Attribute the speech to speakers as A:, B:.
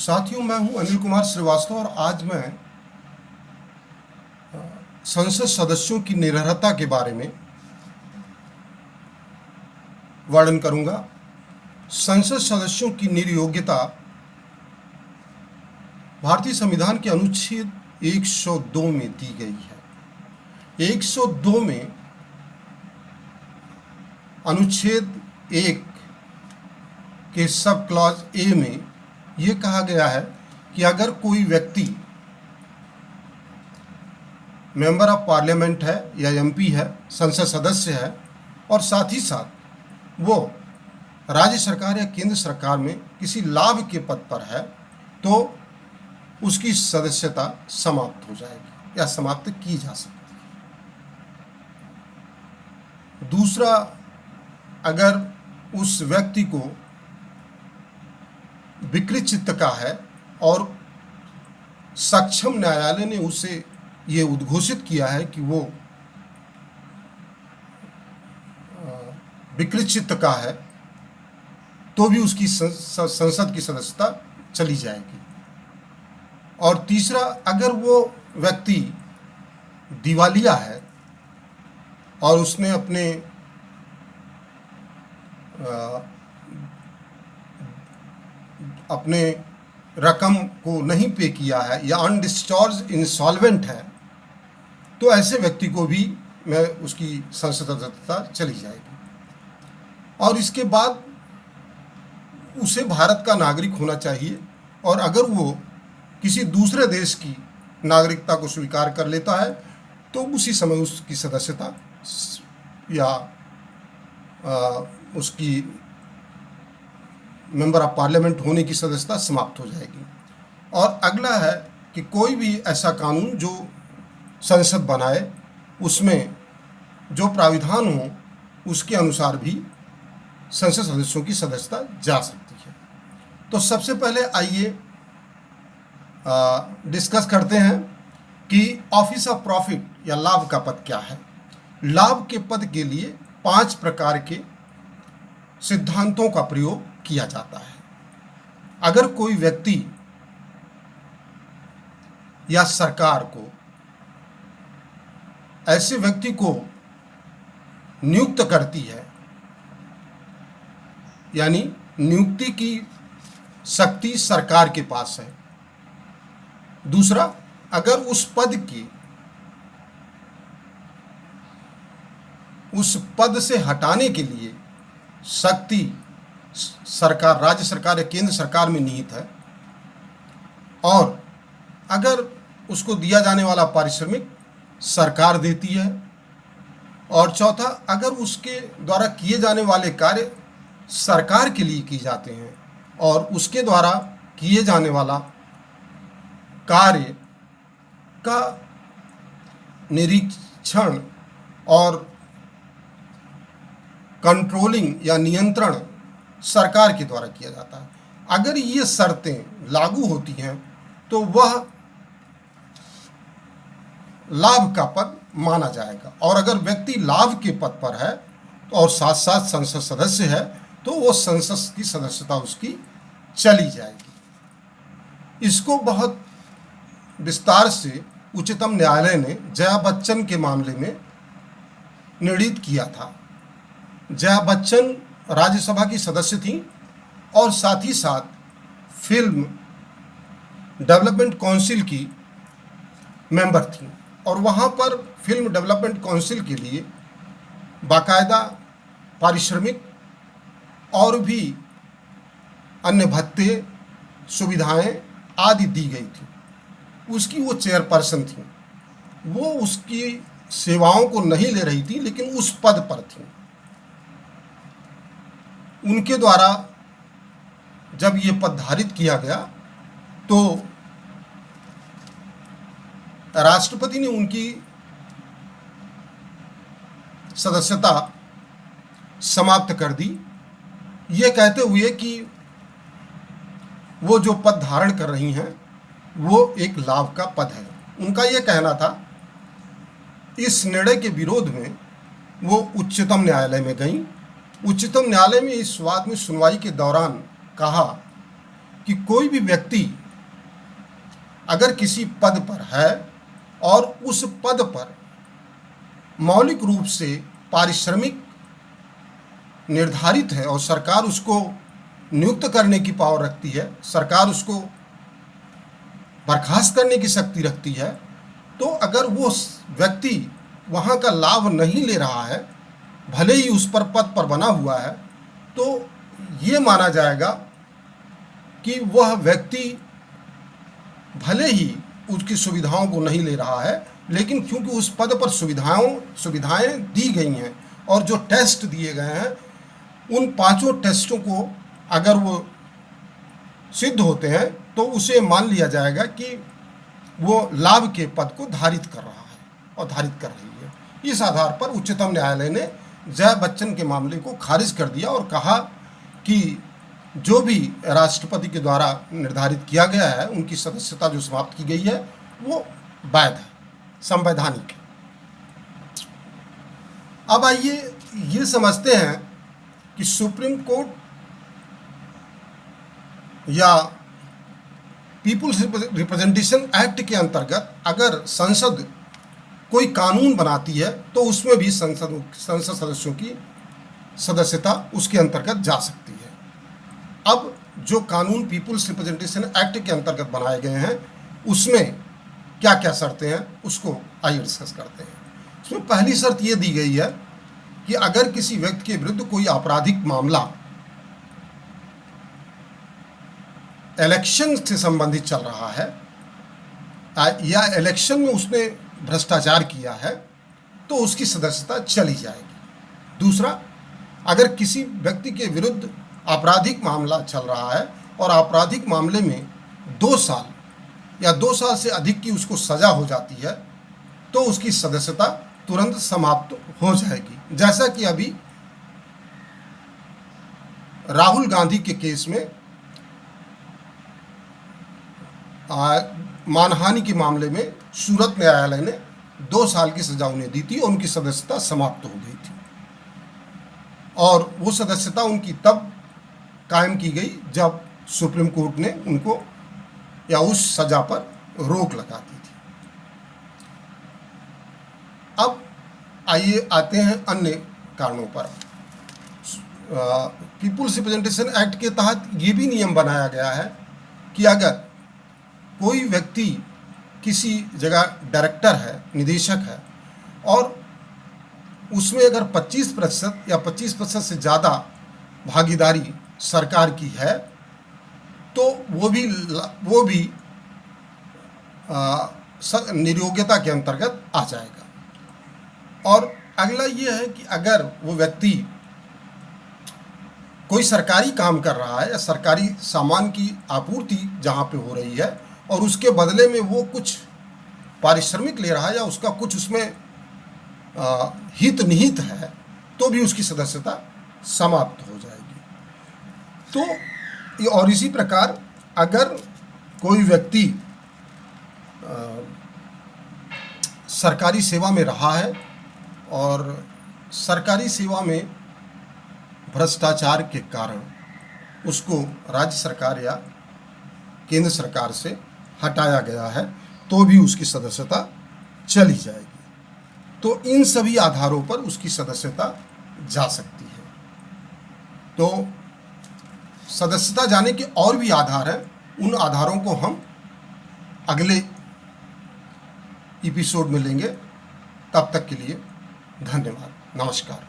A: साथियों, मैं हूं अनिल कुमार श्रीवास्तव और आज मैं संसद सदस्यों की निरर्हता के बारे में वर्णन करूंगा। संसद सदस्यों की निर्योग्यता भारतीय संविधान के अनुच्छेद 102 में दी गई है। 102 में अनुच्छेद 1 के सब क्लॉज ए में यह कहा गया है कि अगर कोई व्यक्ति मेंबर ऑफ पार्लियामेंट है या एमपी है, संसद सदस्य है और साथ ही साथ वो राज्य सरकार या केंद्र सरकार में किसी लाभ के पद पर है, तो उसकी सदस्यता समाप्त हो जाएगी या समाप्त की जा सकती है। दूसरा, अगर उस व्यक्ति को विकृत चित्त का है और सक्षम न्यायालय ने उसे ये उद्घोषित किया है कि वो विकृत चित्त का है, तो भी उसकी संसद की सदस्यता चली जाएगी। और तीसरा, अगर वो व्यक्ति दिवालिया है और उसने अपने रकम को नहीं पे किया है या अनडिस्चार्ज इंसॉल्वेंट है, तो ऐसे व्यक्ति को भी उसकी संसद सदस्यता चली जाएगी। और इसके बाद उसे भारत का नागरिक होना चाहिए, और अगर वो किसी दूसरे देश की नागरिकता को स्वीकार कर लेता है तो उसी समय उसकी सदस्यता या उसकी मेंबर ऑफ पार्लियामेंट होने की सदस्यता समाप्त हो जाएगी। और अगला है कि कोई भी ऐसा कानून जो संसद बनाए उसमें जो प्राविधान हो उसके अनुसार भी संसद सदस्यों की सदस्यता जा सकती है। तो सबसे पहले आइए डिस्कस करते हैं कि ऑफिस ऑफ प्रॉफिट या लाभ का पद क्या है। लाभ के पद के लिए 5 प्रकार के सिद्धांतों का प्रयोग किया जाता है। अगर कोई व्यक्ति या सरकार को ऐसे व्यक्ति को नियुक्त करती है, यानी नियुक्ति की शक्ति सरकार के पास है। दूसरा, अगर उस पद से हटाने के लिए शक्ति सरकार, राज्य सरकार या केंद्र सरकार में निहित है, और अगर उसको दिया जाने वाला पारिश्रमिक सरकार देती है, और चौथा, अगर उसके द्वारा किए जाने वाले कार्य सरकार के लिए किए जाते हैं और उसके द्वारा किए जाने वाला कार्य का निरीक्षण और कंट्रोलिंग या नियंत्रण सरकार के द्वारा किया जाता है। अगर ये शर्तें लागू होती हैं तो वह लाभ का पद माना जाएगा। और अगर व्यक्ति लाभ के पद पर है और साथ साथ संसद सदस्य है तो वो संसद की सदस्यता उसकी चली जाएगी। इसको बहुत विस्तार से उच्चतम न्यायालय ने जया बच्चन के मामले में निर्णित किया था। जया बच्चन राज्यसभा की सदस्य थीं और साथ ही साथ फिल्म डेवलपमेंट काउंसिल की मेंबर थीं, और वहाँ पर फिल्म डेवलपमेंट काउंसिल के लिए बाकायदा पारिश्रमिक और भी अन्य भत्ते, सुविधाएं आदि दी गई थी। उसकी वो चेयरपर्सन थी। वो उसकी सेवाओं को नहीं ले रही थी, लेकिन उस पद पर थी। उनके द्वारा जब ये पद धारित किया गया तो राष्ट्रपति ने उनकी सदस्यता समाप्त कर दी, ये कहते हुए कि वो जो पद धारण कर रही हैं वो एक लाभ का पद है। उनका ये कहना था। इस निर्णय के विरोध में वो उच्चतम न्यायालय में गईं। उच्चतम न्यायालय में इस बात में सुनवाई के दौरान कहा कि कोई भी व्यक्ति अगर किसी पद पर है और उस पद पर मौलिक रूप से पारिश्रमिक निर्धारित है और सरकार उसको नियुक्त करने की पावर रखती है, सरकार उसको बर्खास्त करने की शक्ति रखती है, तो अगर वो व्यक्ति वहाँ का लाभ नहीं ले रहा है, भले ही उस पर पद पर बना हुआ है, तो ये माना जाएगा कि वह व्यक्ति भले ही उसकी सुविधाओं को नहीं ले रहा है, लेकिन क्योंकि उस पद पर सुविधाएं दी गई हैं और जो टेस्ट दिए गए हैं, उन 5 टेस्टों को अगर वो सिद्ध होते हैं तो उसे मान लिया जाएगा कि वो लाभ के पद को धारित कर रहा है और धारित कर रही है। इस आधार पर उच्चतम न्यायालय ने जया बच्चन के मामले को खारिज कर दिया और कहा कि जो भी राष्ट्रपति के द्वारा निर्धारित किया गया है, उनकी सदस्यता जो समाप्त की गई है, वो वैध है, संवैधानिक है। अब आइए ये समझते हैं कि सुप्रीम कोर्ट या पीपुल्स रिप्रेजेंटेशन एक्ट के अंतर्गत अगर संसद कोई कानून बनाती है तो उसमें भी संसद सदस्यों की सदस्यता उसके अंतर्गत जा सकती है। अब जो कानून पीपुल्स रिप्रेजेंटेशन एक्ट के अंतर्गत बनाए गए हैं, उसमें क्या क्या शर्तें हैं, उसको आइए डिस्कस करते हैं। इसमें पहली शर्त ये दी गई है कि अगर किसी व्यक्ति के विरुद्ध कोई आपराधिक मामला इलेक्शन से संबंधित चल रहा है या इलेक्शन में उसने भ्रष्टाचार किया है, तो उसकी सदस्यता चली जाएगी। दूसरा, अगर किसी व्यक्ति के विरुद्ध आपराधिक मामला चल रहा है और आपराधिक मामले में 2 साल या 2 साल से अधिक की उसको सजा हो जाती है, तो उसकी सदस्यता तुरंत समाप्त हो जाएगी। जैसा कि अभी राहुल गांधी के केस में मानहानि के मामले में सूरत न्यायालय ने 2 साल की सजा उन्हें दी थी और उनकी सदस्यता समाप्त हो गई थी, और वो सदस्यता उनकी तब कायम की गई जब सुप्रीम कोर्ट ने उनको या उस सजा पर रोक लगा दी थी। अब आइए आते हैं अन्य कारणों पर। पीपुल्स रिप्रेजेंटेशन एक्ट के तहत ये भी नियम बनाया गया है कि अगर कोई व्यक्ति किसी जगह डायरेक्टर है, निदेशक है, और उसमें अगर 25% या 25% से ज़्यादा भागीदारी सरकार की है, तो वो भी नियोग्यता के अंतर्गत आ जाएगा। और अगला ये है कि अगर वो व्यक्ति कोई सरकारी काम कर रहा है या सरकारी सामान की आपूर्ति जहाँ पे हो रही है और उसके बदले में वो कुछ पारिश्रमिक ले रहा है या उसका कुछ उसमें हित निहित है, तो भी उसकी सदस्यता समाप्त हो जाएगी। तो और इसी प्रकार अगर कोई व्यक्ति सरकारी सेवा में रहा है और सरकारी सेवा में भ्रष्टाचार के कारण उसको राज्य सरकार या केंद्र सरकार से हटाया गया है, तो भी उसकी सदस्यता चली जाएगी। तो इन सभी आधारों पर उसकी सदस्यता जा सकती है। तो सदस्यता जाने के और भी आधार हैं, उन आधारों को हम अगले एपिसोड में लेंगे। तब तक के लिए धन्यवाद, नमस्कार।